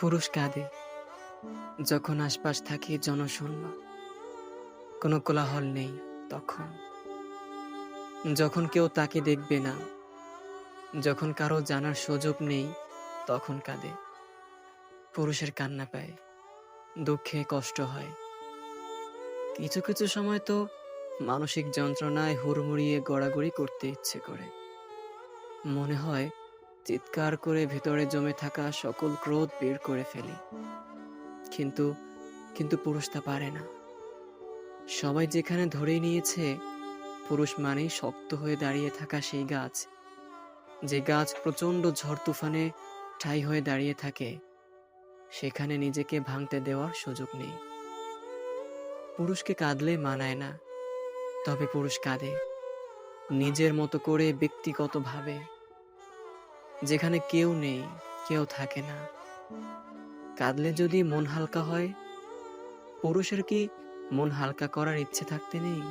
পুরুষ কাঁদে যখন আশপাশ থাকে জনশূন্য, কোনো কোলাহল নেই। তখন যখন কেউ তাকে দেখবে না, যখন কারো জানার সুযোগ নেই, তখন কাঁদে। পুরুষের কান্না পায়, দুঃখে কষ্ট হয়। কিছু কিছু সময় তো মানসিক যন্ত্রণায় হুড়মুড়িয়ে গড়াগড়ি করতে ইচ্ছে করে। মনে হয় চিৎকার করে ভেতরে জমে থাকা সকল ক্রোধ বের করে ফেলি। কিন্তু কিন্তু পুরুষ তা পারে না। সবাই যেখানে ধরেই নিয়েছে পুরুষ মানেই শক্ত হয়ে দাঁড়িয়ে থাকা সেই গাছ, যে গাছ প্রচণ্ড ঝড় তুফানে ঠাঁই হয়ে দাঁড়িয়ে থাকে, সেখানে নিজেকে ভাঙতে দেওয়ার সুযোগ নেই। পুরুষকে কাঁদলে মানায় না, তবে পুরুষ কাঁদে নিজের মতো করে, ব্যক্তিগতভাবে, যেখানে কেউ নেই, কেউ থাকে না। কাঁদলে যদি মন হালকা হয়, পুরুষের কি মন হালকা করার ইচ্ছে থাকতে নেই?